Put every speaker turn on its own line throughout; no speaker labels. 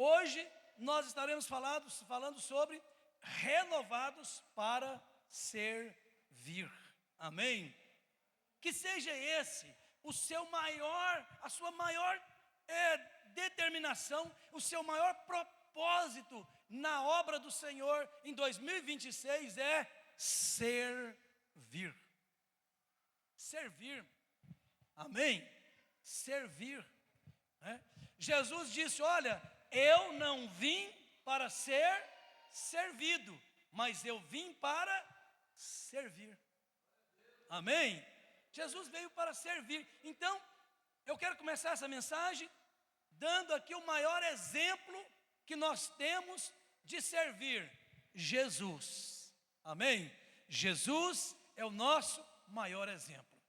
Hoje nós estaremos falando sobre renovados para servir. Amém? Que seja esse a sua maior determinação, o seu maior propósito na obra do Senhor em 2026 é servir. Servir. Amém? Servir. Jesus disse: olha, eu não vim para ser servido, mas eu vim para servir. Amém? Jesus veio para servir. Então, eu quero começar essa mensagem dando aqui o maior exemplo que nós temos de servir: Jesus. Amém? Jesus é o nosso maior exemplo.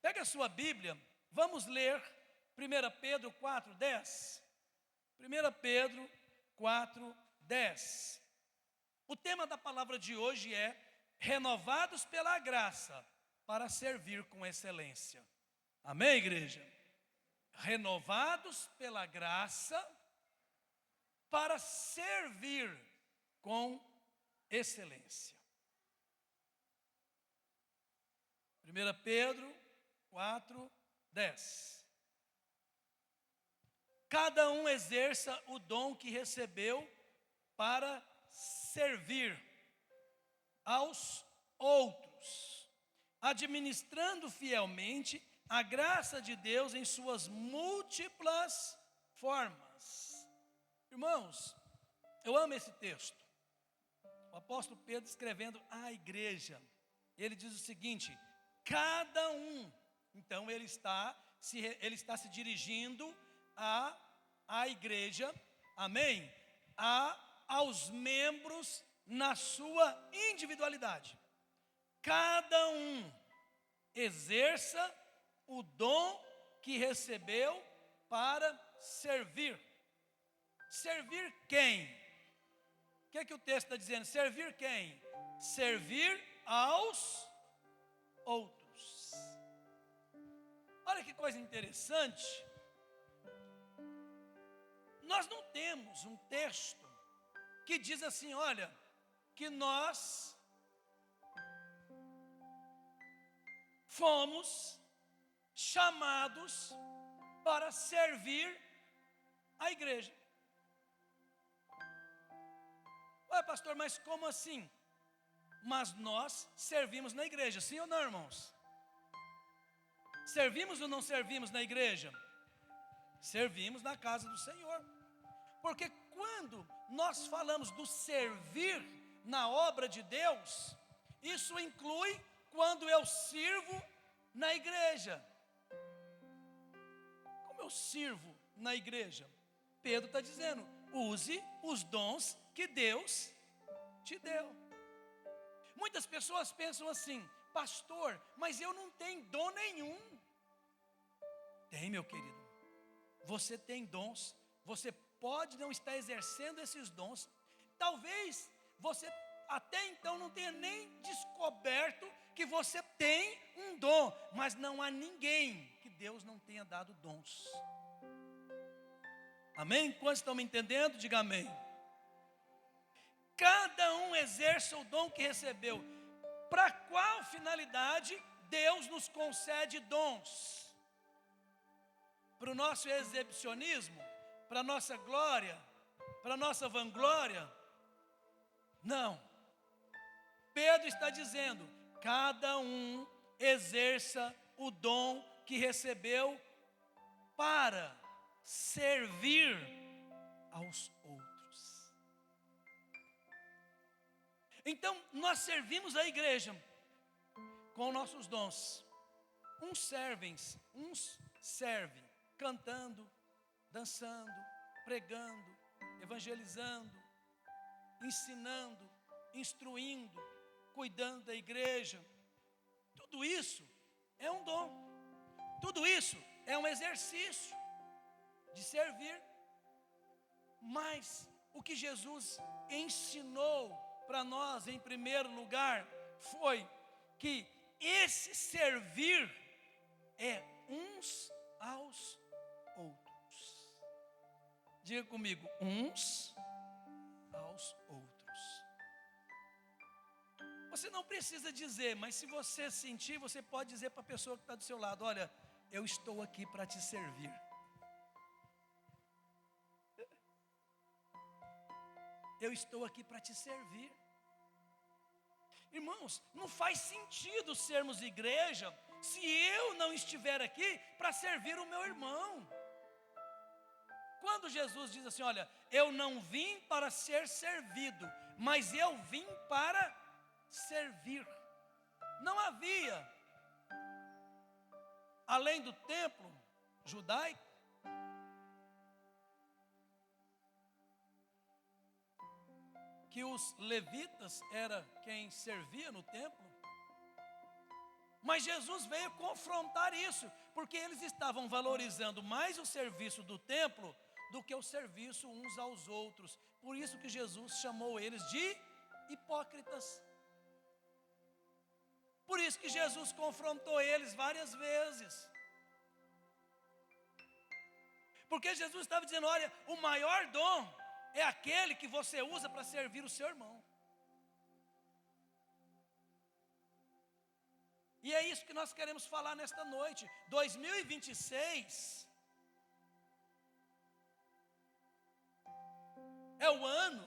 Pega a sua Bíblia, vamos ler 1 Pedro 4:10. 1 Pedro 4:10. O tema da palavra de hoje é renovados pela graça para servir com excelência. Amém, igreja? Renovados pela graça para servir com excelência. 1 Pedro 4:10. Cada um exerça o dom que recebeu para servir aos outros, administrando fielmente a graça de Deus em suas múltiplas formas. Irmãos, eu amo esse texto. O apóstolo Pedro escrevendo à igreja, ele diz o seguinte: cada um. Então ele está se dirigindo à igreja, amém? Aos membros na sua individualidade. Cada um exerça o dom que recebeu para servir. Servir quem? O que é que o texto está dizendo? Servir quem? Servir aos outros. Olha que coisa interessante. Nós não temos um texto que diz assim, olha, que nós fomos chamados para servir a igreja. Ué, pastor, mas como assim? Mas nós servimos na igreja, sim ou não, irmãos? Servimos ou não servimos na igreja? Servimos na casa do Senhor. Porque quando nós falamos do servir na obra de Deus, isso inclui quando eu sirvo na igreja. Como eu sirvo na igreja? Pedro está dizendo, use os dons que Deus te deu. Muitas pessoas pensam assim, pastor, mas eu não tenho dom nenhum. Tem, meu querido. Você tem dons, você pode não estar exercendo esses dons. Talvez você até então não tenha nem descoberto que você tem um dom, mas não há ninguém que Deus não tenha dado dons. Amém? Quantos estão me entendendo? Diga amém. Cada um exerça o dom que recebeu. Para qual finalidade Deus nos concede dons? Para o nosso exibicionismo? Para a nossa glória? Para a nossa vanglória? Não. Pedro está dizendo, cada um exerça o dom que recebeu para servir aos outros. Então, nós servimos a igreja com nossos dons. Uns servem cantando, dançando, pregando, evangelizando, ensinando, instruindo, cuidando da igreja. Tudo isso é um dom. Tudo isso é um exercício de servir. Mas o que Jesus ensinou para nós em primeiro lugar foi que esse servir é uns aos outros. Diga comigo, uns aos outros. Você não precisa dizer, mas se você sentir, você pode dizer para a pessoa que está do seu lado: olha, eu estou aqui para te servir. Eu estou aqui para te servir. Irmãos, não faz sentido sermos igreja se eu não estiver aqui para servir o meu irmão. Quando Jesus diz assim, olha, eu não vim para ser servido, mas eu vim para servir. Não havia, além do templo judaico, que os levitas era quem servia no templo, mas Jesus veio confrontar isso, porque eles estavam valorizando mais o serviço do templo do que o serviço uns aos outros. Por isso que Jesus chamou eles de hipócritas. Por isso que Jesus confrontou eles várias vezes. Porque Jesus estava dizendo, olha, o maior dom é aquele que você usa para servir o seu irmão. E é isso que nós queremos falar nesta noite. 2026 é o ano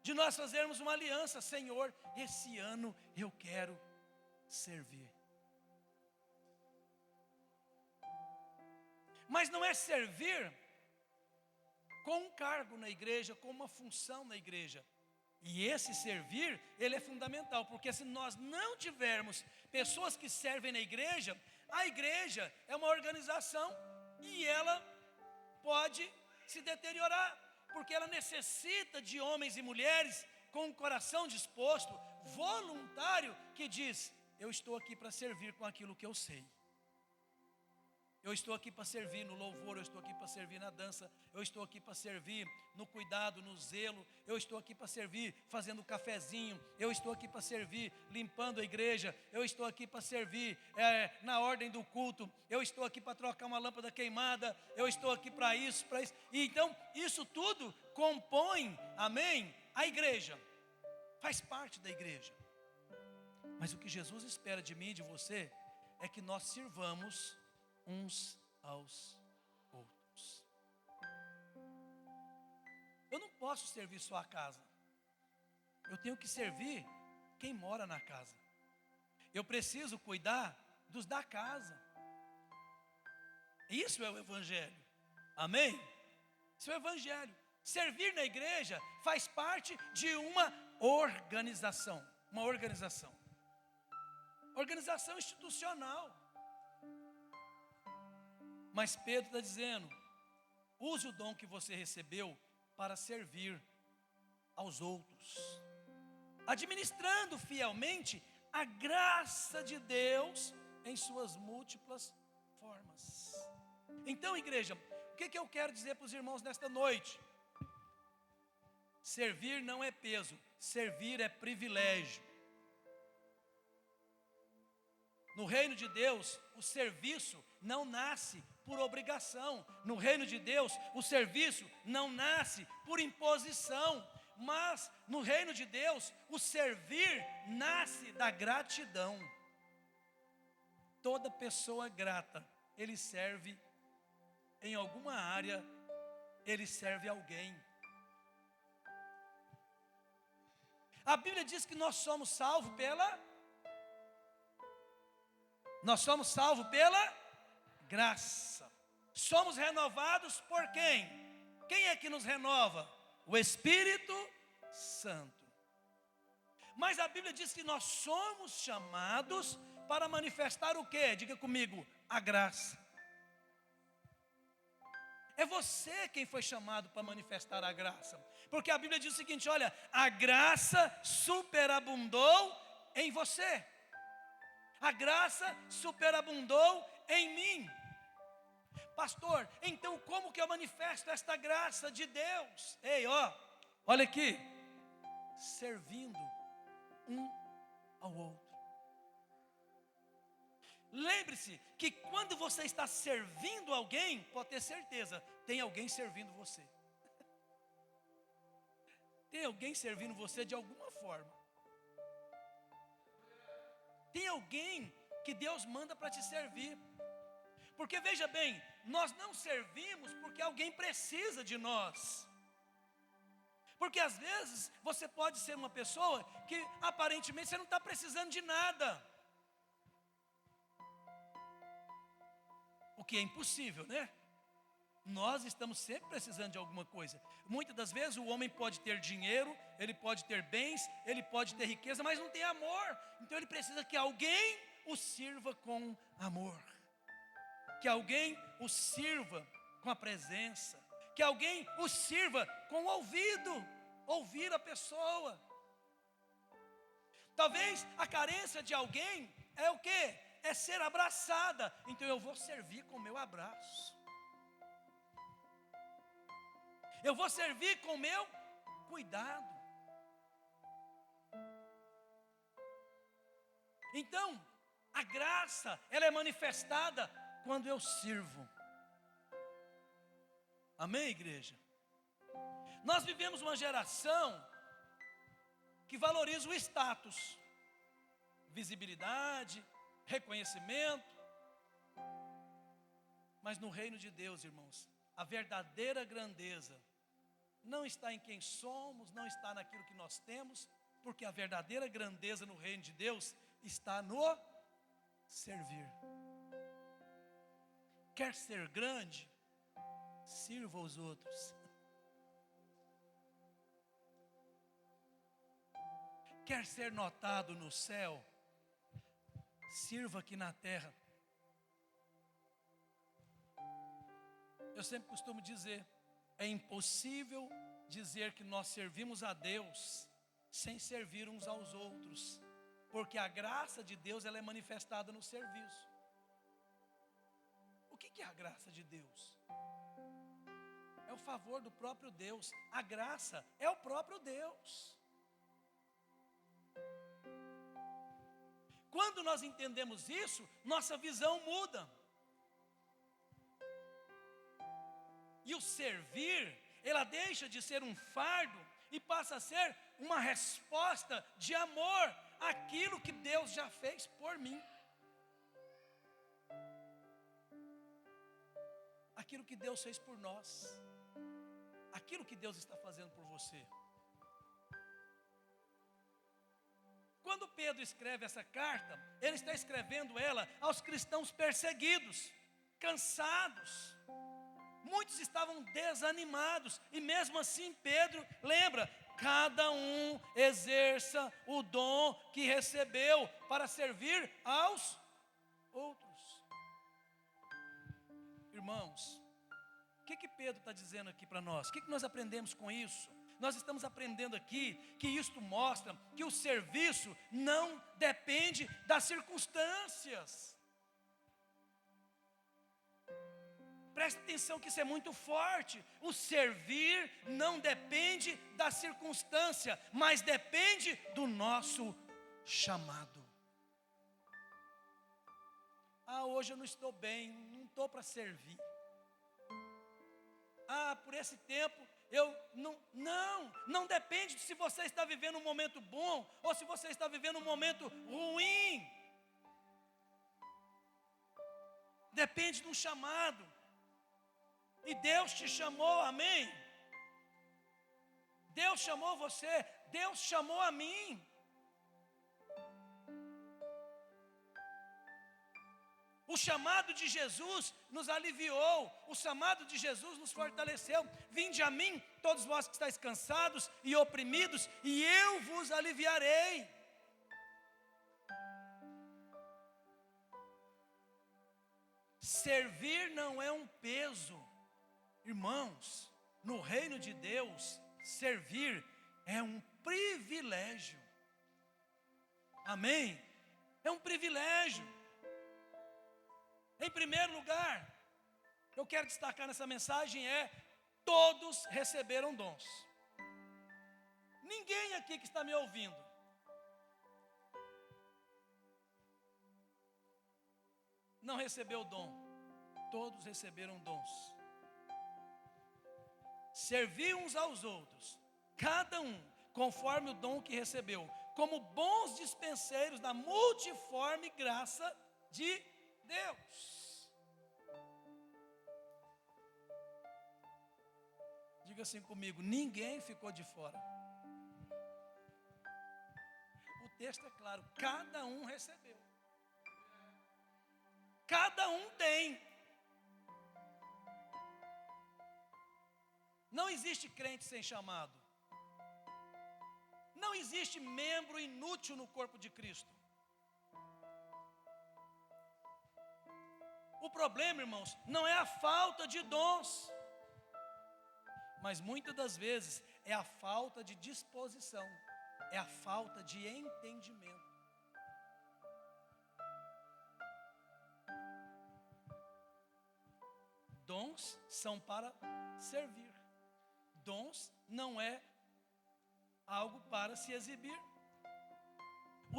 de nós fazermos uma aliança. Senhor, esse ano eu quero servir. Mas não é servir com um cargo na igreja, com uma função na igreja. E esse servir, ele é fundamental, porque se nós não tivermos pessoas que servem na igreja, a igreja é uma organização e ela pode se deteriorar, porque ela necessita de homens e mulheres com um coração disposto, voluntário, que diz, eu estou aqui para servir com aquilo que eu sei. Eu estou aqui para servir no louvor, eu estou aqui para servir na dança, eu estou aqui para servir no cuidado, no zelo, eu estou aqui para servir fazendo cafezinho, eu estou aqui para servir limpando a igreja, eu estou aqui para servir na ordem do culto, eu estou aqui para trocar uma lâmpada queimada, eu estou aqui para isso, para isso. E então, isso tudo compõe, amém, a igreja, faz parte da igreja. Mas o que Jesus espera de mim e de você é que nós sirvamos uns aos outros. Eu não posso servir só a casa. Eu tenho que servir quem mora na casa. Eu preciso cuidar dos da casa. Isso é o evangelho. Amém? Isso é o evangelho. Servir na igreja faz parte de uma organização. Uma organização. Organização institucional. Mas Pedro está dizendo, use o dom que você recebeu para servir aos outros, administrando fielmente a graça de Deus em suas múltiplas formas. Então, igreja, o que eu quero dizer para os irmãos nesta noite? Servir não é peso, servir é privilégio. No reino de Deus, o serviço não nasce por obrigação. No reino de Deus, o serviço não nasce por imposição. Mas no reino de Deus, o servir nasce da gratidão. Toda pessoa grata, ele serve em alguma área, ele serve alguém. A Bíblia diz que nós somos salvos pela graça. Somos renovados por quem? Quem é que nos renova? O Espírito Santo. Mas a Bíblia diz que nós somos chamados para manifestar o quê? Diga comigo, a graça. É você quem foi chamado para manifestar a graça. Porque a Bíblia diz o seguinte, olha, a graça superabundou em você. A graça superabundou em mim. Pastor, então como que eu manifesto esta graça de Deus? Ei, olha aqui. Servindo um ao outro. Lembre-se que quando você está servindo alguém, pode ter certeza, tem alguém servindo você. Tem alguém servindo você de alguma forma. Tem alguém que Deus manda para te servir. Porque veja bem, nós não servimos porque alguém precisa de nós. Porque às vezes você pode ser uma pessoa que aparentemente você não está precisando de nada. O que é impossível, né? Nós estamos sempre precisando de alguma coisa. Muitas das vezes o homem pode ter dinheiro, ele pode ter bens, ele pode ter riqueza, mas não tem amor. Então ele precisa que alguém o sirva com amor. Que alguém o sirva com a presença. Que alguém o sirva com o ouvido. Ouvir a pessoa. Talvez a carência de alguém é o quê? É ser abraçada. Então eu vou servir com o meu abraço. Eu vou servir com o meu cuidado. Então, a graça, ela é manifestada quando eu sirvo. Amém, igreja? Nós vivemos uma geração que valoriza o status, visibilidade, reconhecimento. Mas no reino de Deus, irmãos, a verdadeira grandeza não está em quem somos, não está naquilo que nós temos, porque a verdadeira grandeza no reino de Deus está no servir. Quer ser grande? Sirva os outros. Quer ser notado no céu? Sirva aqui na terra. Eu sempre costumo dizer, é impossível dizer que nós servimos a Deus sem servir uns aos outros, porque a graça de Deus ela é manifestada no serviço. O que é a graça de Deus? É o favor do próprio Deus. A graça é o próprio Deus. Quando nós entendemos isso, nossa visão muda. E o servir, ela deixa de ser um fardo e passa a ser uma resposta de amor àquilo que Deus já fez por mim. Aquilo que Deus fez por nós. Aquilo que Deus está fazendo por você. Quando Pedro escreve essa carta, ele está escrevendo ela aos cristãos perseguidos, cansados. Muitos estavam desanimados, e mesmo assim Pedro lembra, cada um exerça o dom que recebeu para servir aos outros. Irmãos, o que Pedro está dizendo aqui para nós? O que nós aprendemos com isso? Nós estamos aprendendo aqui que isto mostra que o serviço não depende das circunstâncias. Preste atenção que isso é muito forte. O servir não depende da circunstância, mas depende do nosso chamado. Ah, hoje eu não estou bem, não estou para servir. Ah, por esse tempo eu não depende de se você está vivendo um momento bom ou se você está vivendo um momento ruim. Depende do chamado. E Deus te chamou, amém? Deus chamou você, Deus chamou a mim. O chamado de Jesus nos aliviou, o chamado de Jesus nos fortaleceu. Vinde a mim, todos vós que estáis cansados e oprimidos, e eu vos aliviarei. Servir não é um peso. Irmãos, no reino de Deus, servir é um privilégio. Amém? É um privilégio. Em primeiro lugar, eu quero destacar nessa mensagem todos receberam dons. Ninguém aqui que está me ouvindo não recebeu dom. Todos receberam dons. Servir uns aos outros cada um, conforme o dom que recebeu, como bons dispenseiros da multiforme graça de Deus. Diga assim comigo: ninguém ficou de fora. O texto é claro, cada um recebeu. Cada um tem. Não existe crente sem chamado. Não existe membro inútil no corpo de Cristo. O problema, irmãos, não é a falta de dons, mas muitas das vezes é a falta de disposição, é a falta de entendimento. Dons são para servir. Dons não é algo para se exibir.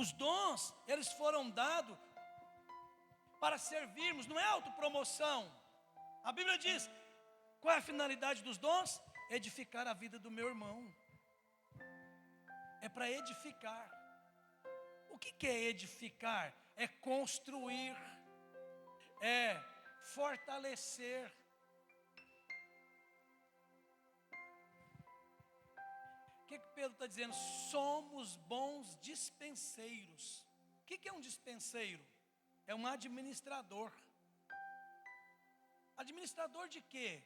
Os dons, eles foram dados para servirmos, não é autopromoção. A Bíblia diz, qual é a finalidade dos dons? Edificar a vida do meu irmão. É para edificar. O que é edificar? É construir, é fortalecer. O que Pedro está dizendo? Somos bons dispenseiros. O que é um dispenseiro? É um administrador. Administrador de quê?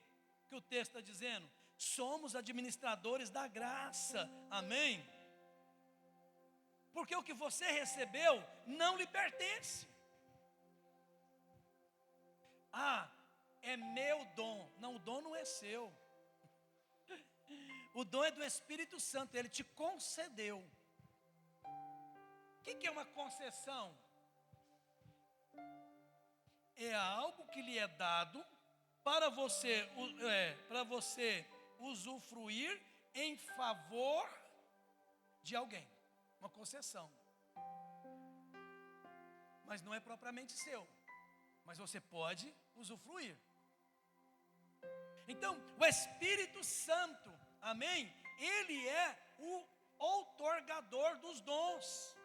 Que o texto está dizendo? Somos administradores da graça. Amém? Porque o que você recebeu não lhe pertence. Ah, é meu dom. Não, o dom não é seu. O dom é do Espírito Santo, Ele te concedeu. O que é uma concessão? É algo que lhe é dado para você usufruir em favor de alguém. Uma concessão. Mas não é propriamente seu. Mas você pode usufruir. Então, o Espírito Santo, amém? Ele é o outorgador dos dons.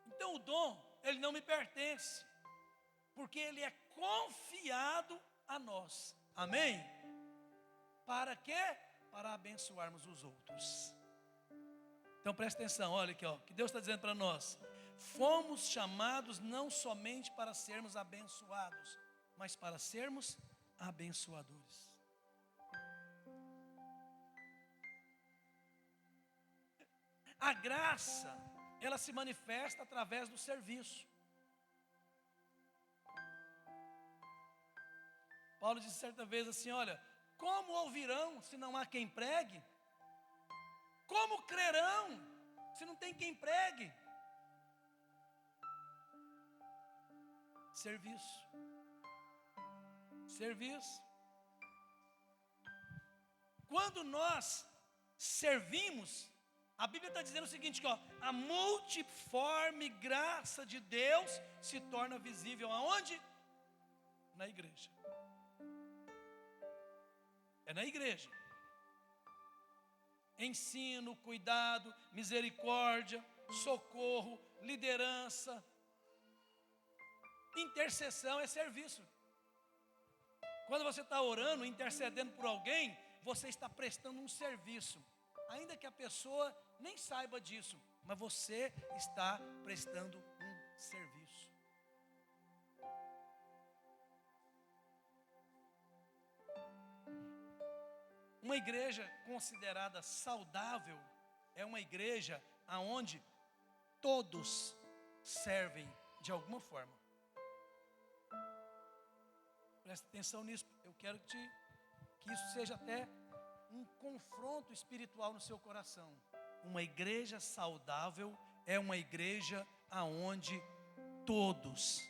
Então o dom, ele não me pertence, porque ele é confiado a nós. Amém? Para quê? Para abençoarmos os outros. Então presta atenção, olha aqui, ó, que Deus está dizendo para nós. Fomos chamados não somente para sermos abençoados, mas para sermos abençoadores. A graça, ela se manifesta através do serviço. Paulo disse certa vez assim, olha, como ouvirão se não há quem pregue? Como crerão se não tem quem pregue? Serviço. Serviço. Quando nós servimos, a Bíblia está dizendo o seguinte, ó, a multiforme graça de Deus se torna visível aonde? Na igreja. É na igreja. Ensino, cuidado, misericórdia, socorro, liderança. Intercessão é serviço. Quando você está orando, intercedendo por alguém, você está prestando um serviço. Ainda que a pessoa nem saiba disso, mas você está prestando um serviço. Uma igreja considerada saudável é uma igreja onde todos servem de alguma forma. Presta atenção nisso. Eu quero que isso seja até um confronto espiritual no seu coração. Uma igreja saudável é uma igreja aonde todos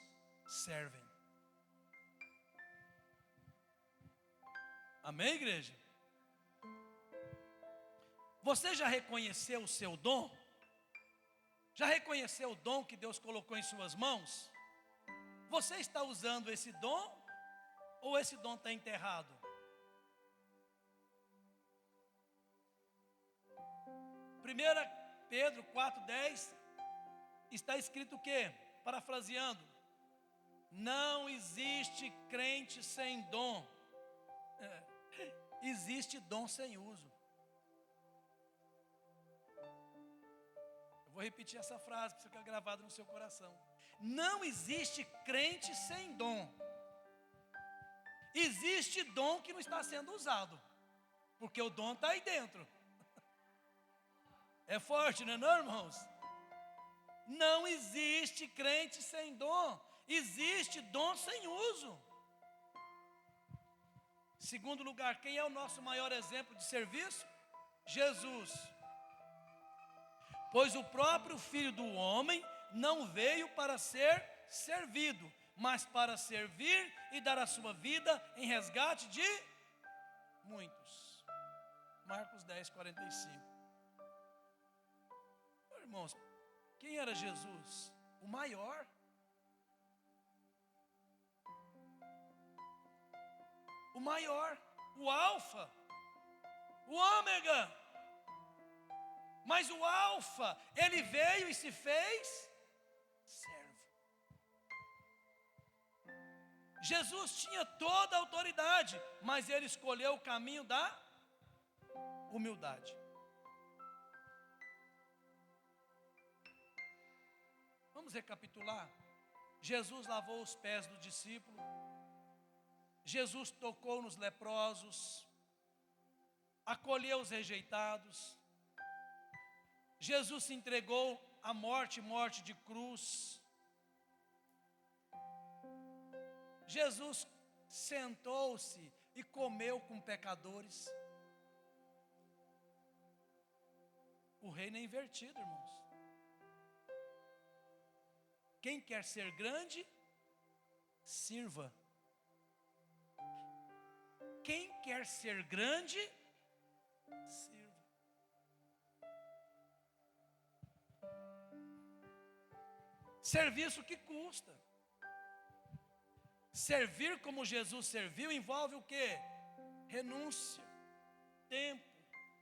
servem. Amém, igreja? Você já reconheceu o seu dom? Já reconheceu o dom que Deus colocou em suas mãos? Você está usando esse dom ou esse dom está enterrado? Pedro 4,10 está escrito o quê? Parafraseando: não existe crente sem dom, existe dom sem uso. Eu vou repetir essa frase para ficar gravada no seu coração. Não existe crente sem dom. Existe dom que não está sendo usado, porque o dom está aí dentro. É forte, não é não, irmãos? Não existe crente sem dom. Existe dom sem uso. Segundo lugar, quem é o nosso maior exemplo de serviço? Jesus. Pois o próprio Filho do Homem não veio para ser servido, mas para servir e dar a sua vida em resgate de muitos. Marcos 10:45. Irmãos, quem era Jesus? O maior. O maior, o alfa, o ômega. Mas o alfa, ele veio e se fez servo. Jesus tinha toda a autoridade, mas ele escolheu o caminho da humildade. Vamos recapitular. Jesus lavou os pés do discípulo. Jesus tocou nos leprosos. Acolheu os rejeitados. Jesus se entregou à morte de cruz. Jesus sentou-se e comeu com pecadores. O reino é invertido, irmãos. Quem quer ser grande, sirva. Quem quer ser grande, sirva. Serviço que custa. Servir como Jesus serviu envolve o quê? Renúncia, tempo,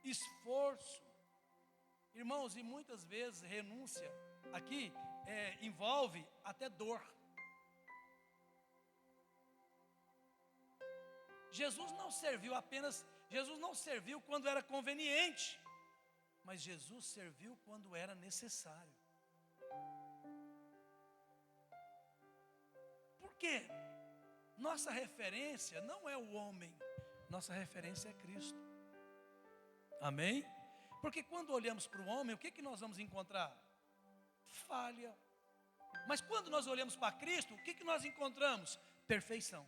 esforço. Irmãos, e muitas vezes renúncia aqui envolve até dor. Jesus não serviu quando era conveniente, mas Jesus serviu quando era necessário. Por quê? Nossa referência não é o homem, nossa referência é Cristo. Amém? Porque quando olhamos para o homem, o que nós vamos encontrar? Falha. Mas quando nós olhamos para Cristo, o que nós encontramos? Perfeição.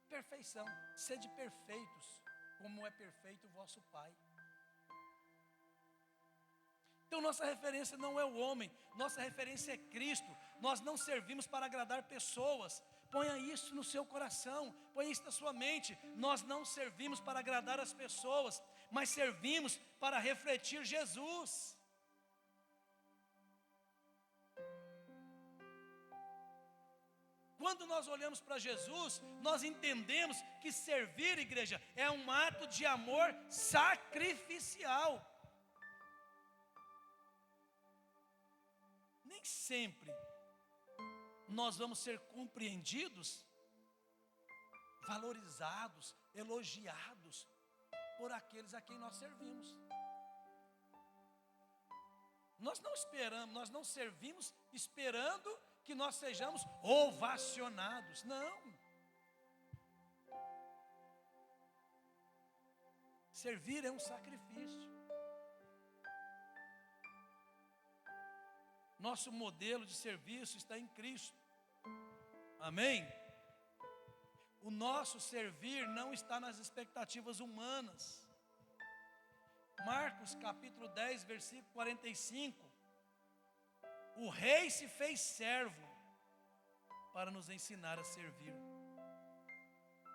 Perfeição. Sede perfeitos, como é perfeito o vosso Pai. Então nossa referência não é o homem, nossa referência é Cristo. Nós não servimos para agradar pessoas. Ponha isso no seu coração, ponha isso na sua mente. Nós não servimos para agradar as pessoas, mas servimos para refletir Jesus. Quando nós olhamos para Jesus, nós entendemos que servir, igreja, é um ato de amor sacrificial. Nem sempre nós vamos ser compreendidos, valorizados, elogiados por aqueles a quem nós servimos. Nós não servimos esperando que nós sejamos ovacionados. Não. Servir é um sacrifício. Nosso modelo de serviço está em Cristo. Amém? O nosso servir não está nas expectativas humanas. Marcos capítulo 10, versículo 45. O rei se fez servo para nos ensinar a servir.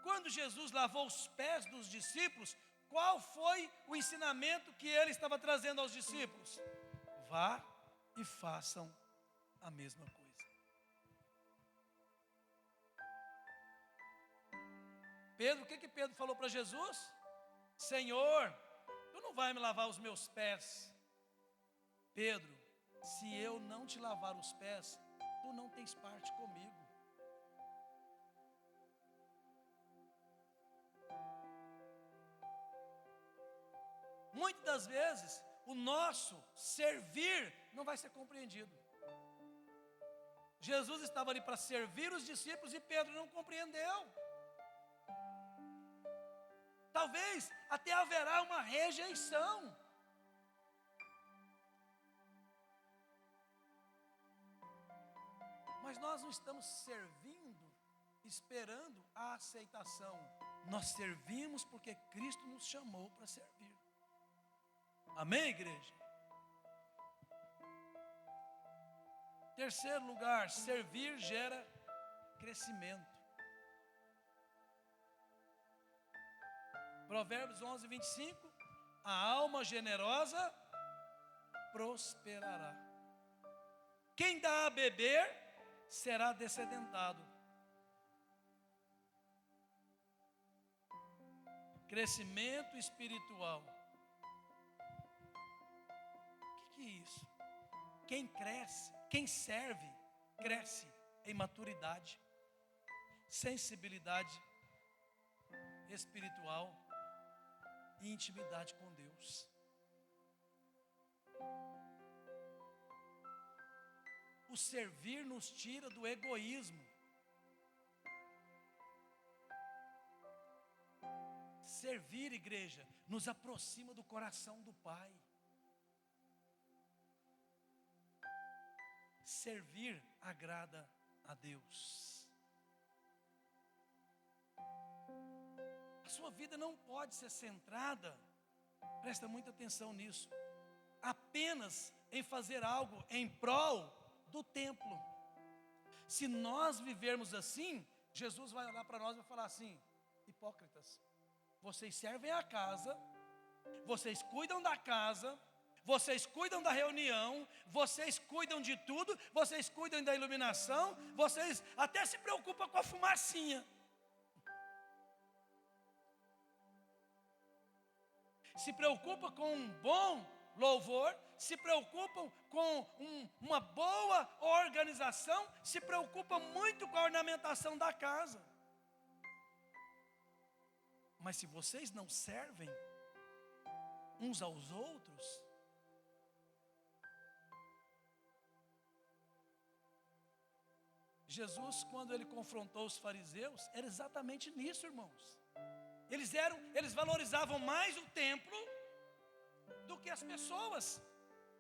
Quando Jesus lavou os pés dos discípulos, qual foi o ensinamento que ele estava trazendo aos discípulos? Vá e façam a mesma coisa. Pedro, o que Pedro falou para Jesus? Senhor, tu não vai me lavar os meus pés. Pedro, se eu não te lavar os pés, tu não tens parte comigo. Muitas das vezes, o nosso servir não vai ser compreendido. Jesus estava ali para servir os discípulos e Pedro não compreendeu. Talvez até haverá uma rejeição. Mas nós não estamos servindo, esperando a aceitação. Nós servimos porque Cristo nos chamou para servir. Amém, igreja? Terceiro lugar, servir gera crescimento. Provérbios 11, 25. A alma generosa prosperará. Quem dá a beber será descedentado. Crescimento espiritual. O que é isso? Quem cresce, quem serve, cresce em maturidade, sensibilidade espiritual e intimidade com Deus. O servir nos tira do egoísmo. Servir, igreja, nos aproxima do coração do Pai. Servir agrada a Deus. A sua vida não pode ser centrada, presta muita atenção nisso, apenas em fazer algo em prol do templo. Se nós vivermos assim, Jesus vai olhar para nós e vai falar assim: hipócritas, vocês servem a casa, vocês cuidam da casa, vocês cuidam da reunião, vocês cuidam de tudo, vocês cuidam da iluminação, vocês até se preocupam com a fumacinha. Se preocupam com um bom louvor, se preocupam com uma boa organização, se preocupam muito com a ornamentação da casa. Mas se vocês não servem uns aos outros, Jesus, quando ele confrontou os fariseus, era exatamente nisso, irmãos. Eles valorizavam mais o templo do que as pessoas.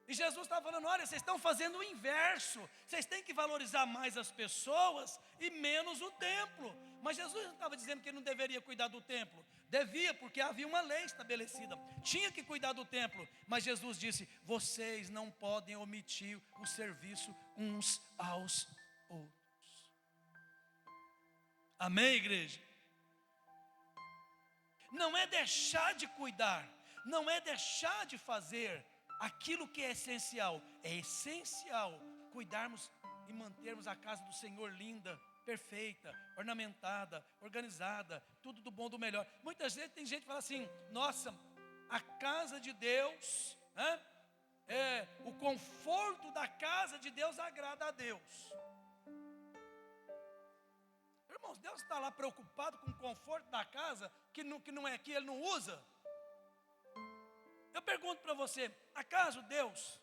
E Jesus estava falando: olha, vocês estão fazendo o inverso. Vocês têm que valorizar mais as pessoas e menos o templo. Mas Jesus não estava dizendo que ele não deveria cuidar do templo. Devia, porque havia uma lei estabelecida. Tinha que cuidar do templo. Mas Jesus disse: vocês não podem omitir o serviço uns aos outros. Amém, igreja? Não é deixar de cuidar, não é deixar de fazer aquilo que é essencial. É essencial cuidarmos e mantermos a casa do Senhor linda, perfeita, ornamentada, organizada, tudo do bom, do melhor. Muitas vezes tem gente que fala assim: nossa, a casa de Deus, o conforto da casa de Deus agrada a Deus. Irmãos, Deus está lá preocupado com o conforto da casa, que não é aqui, Ele não usa. Eu pergunto para você: acaso Deus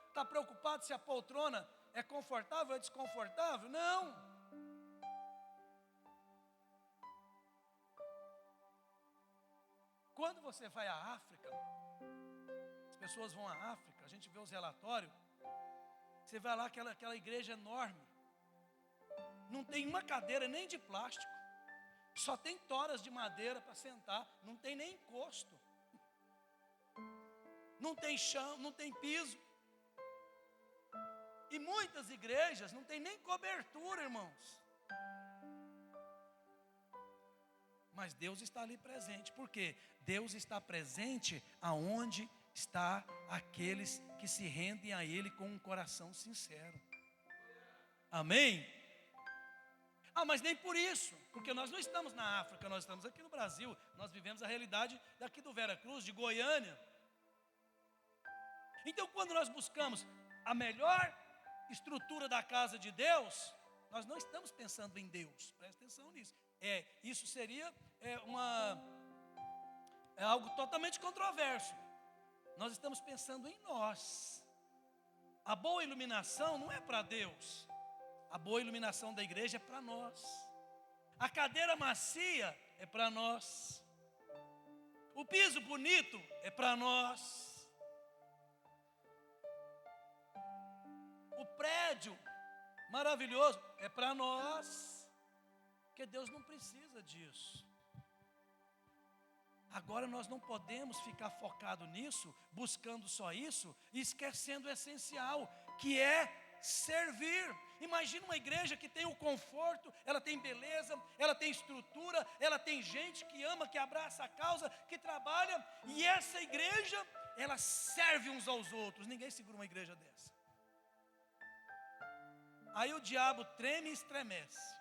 está preocupado se a poltrona é confortável ou é desconfortável? Não. Quando você vai à África, as pessoas vão à África, a gente vê os relatórios, você vai lá, aquela igreja enorme, não tem uma cadeira nem de plástico, só tem toras de madeira para sentar, não tem nem encosto, não tem chão, não tem piso. E muitas igrejas não tem nem cobertura, irmãos. Mas Deus está ali presente. Por quê? Deus está presente aonde está aqueles que se rendem a Ele com um coração sincero. Amém? Ah, mas nem por isso, porque nós não estamos na África, nós estamos aqui no Brasil. Nós vivemos a realidade daqui do Veracruz, de Goiânia. Então, quando nós buscamos a melhor estrutura da casa de Deus, nós não estamos pensando em Deus. Presta atenção nisso. Isso seria algo totalmente controverso. Nós estamos pensando em nós. A boa iluminação não é para Deus. A boa iluminação da igreja é para nós. A cadeira macia é para nós. O piso bonito é para nós. O prédio maravilhoso é para nós. Porque Deus não precisa disso. Agora nós não podemos ficar focado nisso, buscando só isso e esquecendo o essencial, que é servir. Imagina uma igreja que tem o conforto, ela tem beleza, ela tem estrutura, ela tem gente que ama, que abraça a causa, que trabalha, e essa igreja, ela serve uns aos outros. Ninguém segura uma igreja dessa. Aí o diabo treme e estremece.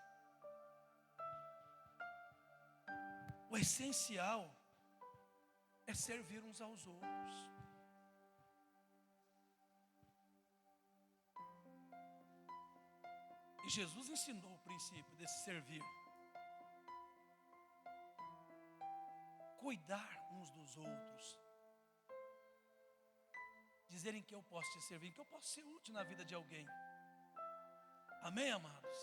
O essencial é servir uns aos outros. E Jesus ensinou o princípio desse servir. Cuidar uns dos outros. Dizerem que eu posso te servir, que eu posso ser útil na vida de alguém. Amém, amados?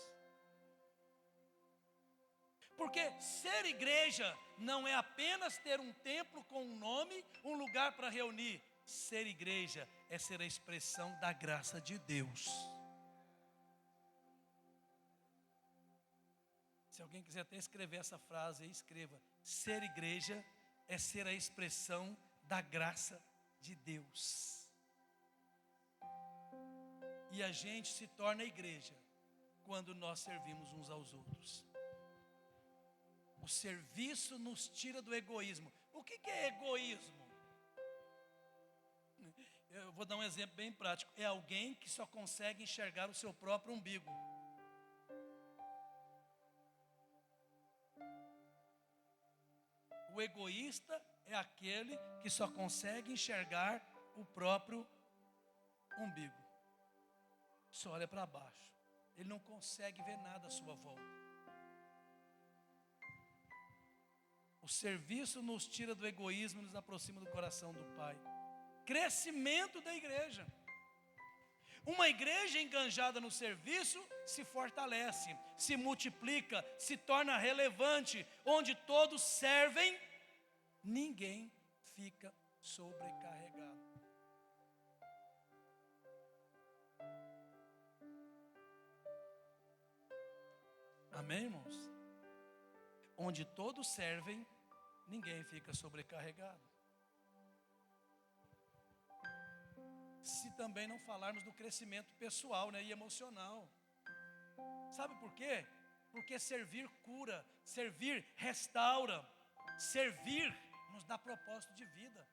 Porque ser igreja não é apenas ter um templo com um nome, um lugar para reunir. Ser igreja é ser a expressão da graça de Deus. Se alguém quiser até escrever essa frase aí, escreva. Ser igreja é ser a expressão da graça de Deus. E a gente se torna igreja quando nós servimos uns aos outros. O serviço nos tira do egoísmo. O que é egoísmo? Eu vou dar um exemplo bem prático. É alguém que só consegue enxergar o seu próprio umbigo. O egoísta é aquele que só consegue enxergar o próprio umbigo. Só olha para baixo. Ele não consegue ver nada à sua volta. O serviço nos tira do egoísmo e nos aproxima do coração do Pai. Crescimento da igreja. Uma igreja enganjada no serviço se fortalece, se multiplica, se torna relevante. Onde todos servem, ninguém fica sobrecarregado. Amém, irmãos? Onde todos servem, ninguém fica sobrecarregado. Se também não falarmos do crescimento pessoal, e emocional. Sabe por quê? Porque servir cura, servir restaura, servir nos dá propósito de vida.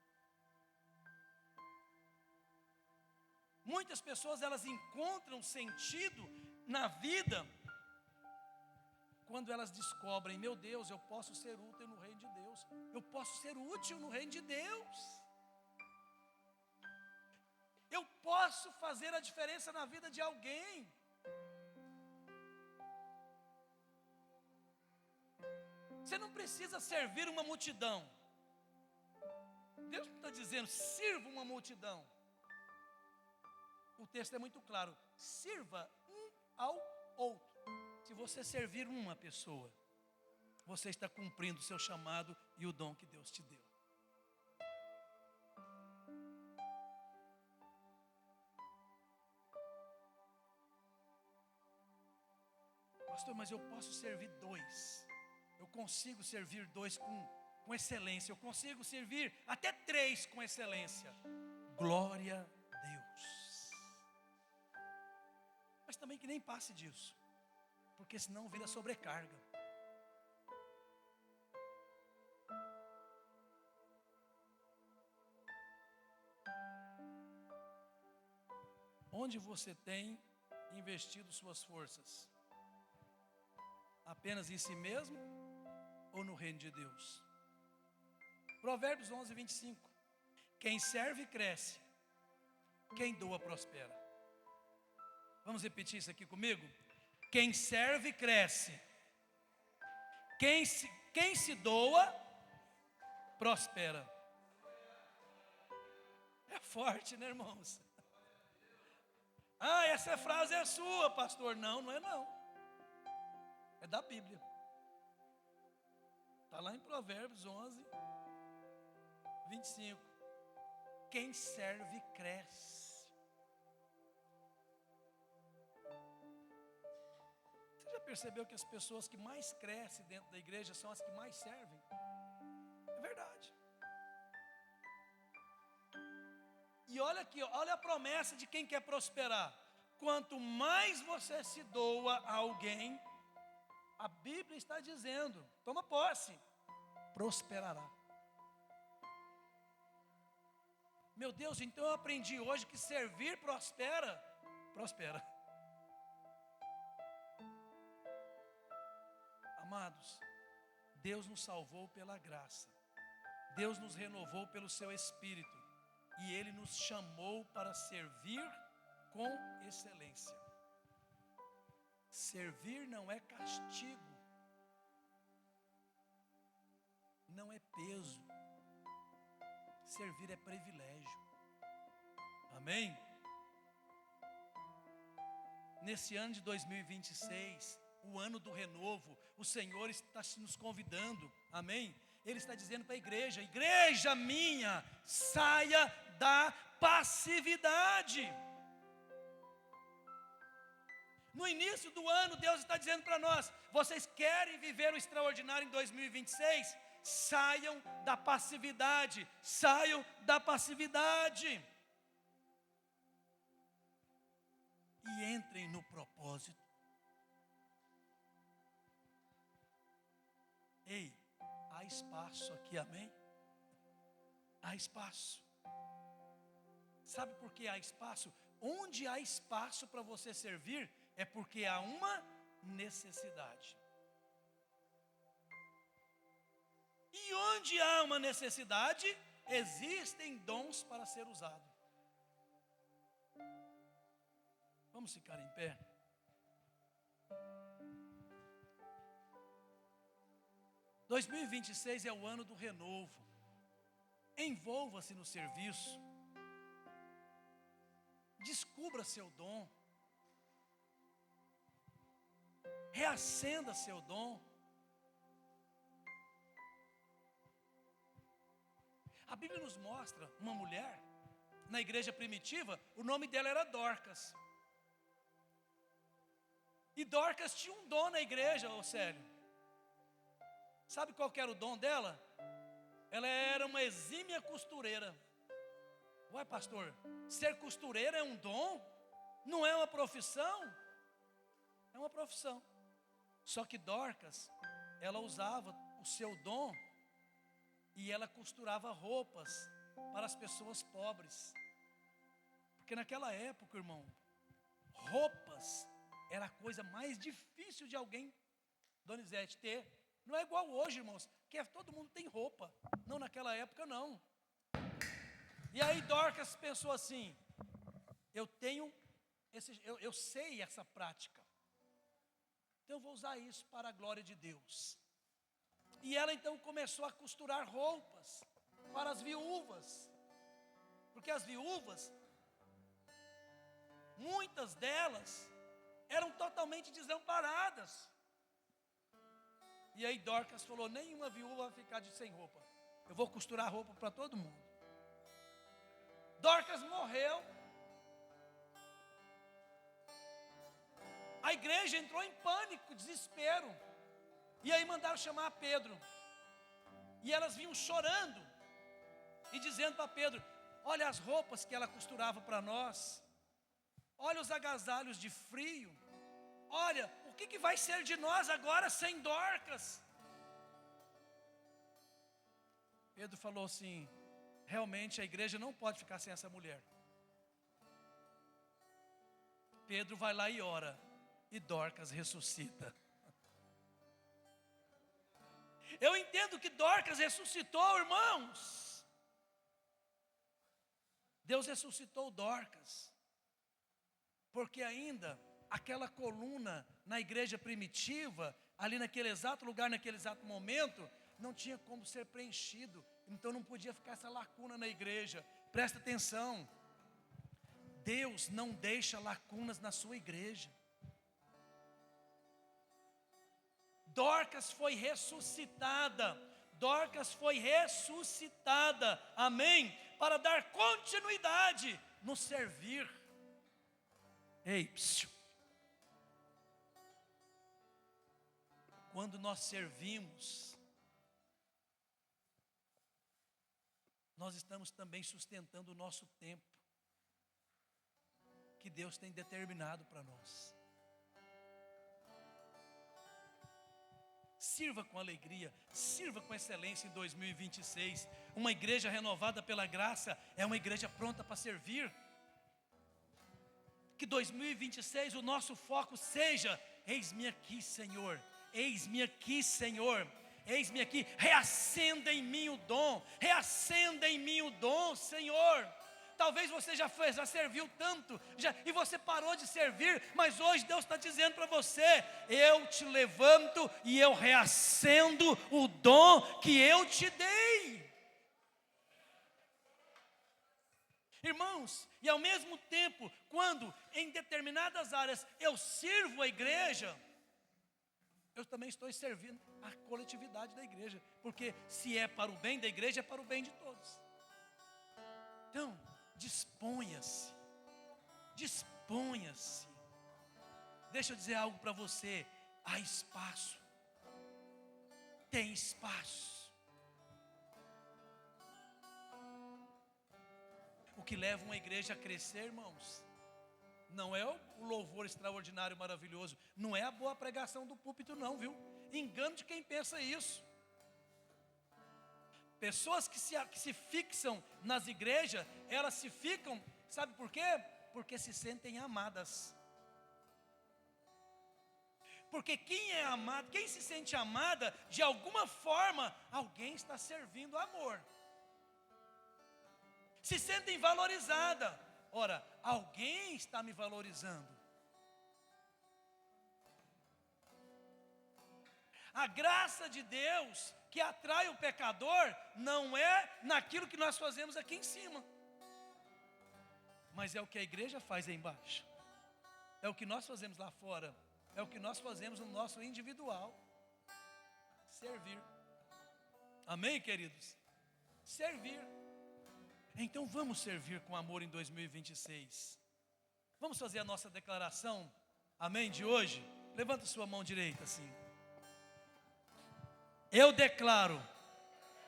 Muitas pessoas elas encontram sentido na vida quando elas descobrem, meu Deus, eu posso ser útil no reino de Deus. Eu posso ser útil no reino de Deus. Eu posso fazer a diferença na vida de alguém. Você não precisa servir uma multidão. Deus não está dizendo, sirva uma multidão. O texto é muito claro, sirva um ao outro. Se você servir uma pessoa, você está cumprindo o seu chamado e o dom que Deus te deu. Pastor, mas eu posso servir dois. Eu consigo servir dois com excelência. Eu consigo servir até três com excelência. Glória a Deus. Mas também que nem passe disso. Porque senão vira sobrecarga. Onde você tem investido suas forças? Apenas em si mesmo ou no reino de Deus? Provérbios 11, 25. Quem serve cresce, quem doa prospera. Vamos repetir isso aqui comigo? Quem serve cresce, quem se doa prospera. É forte, né, irmãos? Ah, essa frase é sua, pastor. Não, não é não. É da Bíblia. Está lá em Provérbios 11, 25. Quem serve cresce. Você já percebeu que as pessoas que mais crescem dentro da igreja são as que mais servem? É verdade. E olha aqui, olha a promessa de quem quer prosperar. Quanto mais você se doa a alguém, a Bíblia está dizendo, toma posse, prosperará. Meu Deus, então eu aprendi hoje que servir prospera. Prospera. Amados, Deus nos salvou pela graça. Deus nos renovou pelo seu Espírito. E Ele nos chamou para servir com excelência. Servir não é castigo, não é peso. Servir é privilégio. Amém? Nesse ano de 2026, o ano do renovo, o Senhor está nos convidando, amém? Ele está dizendo para a igreja: igreja minha, saia da passividade. No início do ano, Deus está dizendo para nós: vocês querem viver o extraordinário em 2026? Saiam da passividade, saiam da passividade. E entrem no propósito. Ei, há espaço aqui, amém? Há espaço. Sabe por que há espaço? Onde há espaço para você servir, é porque há uma necessidade. E onde há uma necessidade, existem dons para ser usado. Vamos ficar em pé. – 2026 é o ano do renovo. Envolva-se no serviço. Descubra seu dom. Reacenda seu dom. A Bíblia nos mostra uma mulher, na igreja primitiva, o nome dela era Dorcas. E Dorcas tinha um dom na igreja, ô Célio. Sabe qual que era o dom dela? Ela era uma exímia costureira. Ué, pastor, ser costureira é um dom? Não é uma profissão? É uma profissão. Só que Dorcas, ela usava o seu dom e ela costurava roupas para as pessoas pobres. Porque naquela época, irmão, roupas era a coisa mais difícil de alguém, Donizete, ter. Não é igual hoje, irmãos, que todo mundo tem roupa. Não, naquela época não. E aí Dorcas pensou assim: eu sei essa prática, então eu vou usar isso para a glória de Deus. E ela então começou a costurar roupas para as viúvas, porque as viúvas, muitas delas, eram totalmente desamparadas. E aí Dorcas falou: nenhuma viúva vai ficar sem roupa, eu vou costurar roupa para todo mundo. Dorcas morreu. A igreja entrou em pânico, desespero. E aí mandaram chamar Pedro. E elas vinham chorando e dizendo para Pedro: olha as roupas que ela costurava para nós. Olha os agasalhos de frio. Olha, o que vai ser de nós agora sem Dorcas? Pedro falou assim: realmente a igreja não pode ficar sem essa mulher. Pedro vai lá e ora, e Dorcas ressuscita. Eu entendo que Dorcas ressuscitou, irmãos. Deus ressuscitou Dorcas, porque ainda aquela coluna na igreja primitiva, ali naquele exato lugar, naquele exato momento, não tinha como ser preenchido. Então não podia ficar essa lacuna na igreja. Presta atenção, Deus não deixa lacunas na sua igreja. Dorcas foi ressuscitada, amém, para dar continuidade no servir. Ei, psiu. Quando nós servimos, nós estamos também sustentando o nosso tempo, que Deus tem determinado para nós. Sirva com alegria, sirva com excelência em 2026. Uma igreja renovada pela graça é uma igreja pronta para servir. Que 2026 o nosso foco seja: eis-me aqui, Senhor, eis-me aqui, Senhor, eis-me aqui. Reacenda em mim o dom, Senhor. Talvez você já serviu tanto, e você parou de servir, mas hoje Deus está dizendo para você: eu te levanto e eu reacendo o dom que eu te dei. Irmãos, e ao mesmo tempo, quando em determinadas áreas eu sirvo a igreja, eu também estou servindo a coletividade da igreja, porque se é para o bem da igreja, é para o bem de todos. Então, disponha-se. Deixa eu dizer algo para você: há espaço, tem espaço. O que leva uma igreja a crescer, irmãos, não é o louvor extraordinário, maravilhoso, não é a boa pregação do púlpito não, viu? Engano de quem pensa isso. Pessoas que se fixam nas igrejas, elas se ficam, sabe por quê? Porque se sentem amadas. Porque quem é amado, quem se sente amada, de alguma forma, alguém está servindo amor. Se sentem valorizada. Ora, alguém está me valorizando. A graça de Deus que atrai o pecador não é naquilo que nós fazemos aqui em cima, mas é o que a igreja faz aí embaixo, é o que nós fazemos lá fora, é o que nós fazemos no nosso individual. Servir. Amém, queridos? Servir. Então vamos servir com amor em 2026. Vamos fazer a nossa declaração, amém, de hoje? Levanta sua mão direita assim. Eu declaro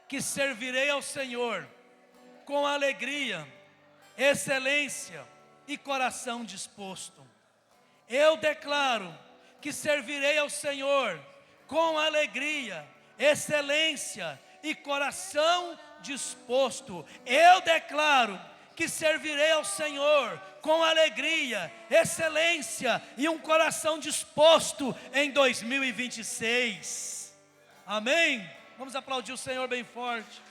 que servirei ao Senhor com alegria, excelência e coração disposto. Eu declaro que servirei ao Senhor com alegria, excelência e coração disposto. Eu declaro que servirei ao Senhor com alegria, excelência e um coração disposto em 2026. Amém? Vamos aplaudir o Senhor bem forte.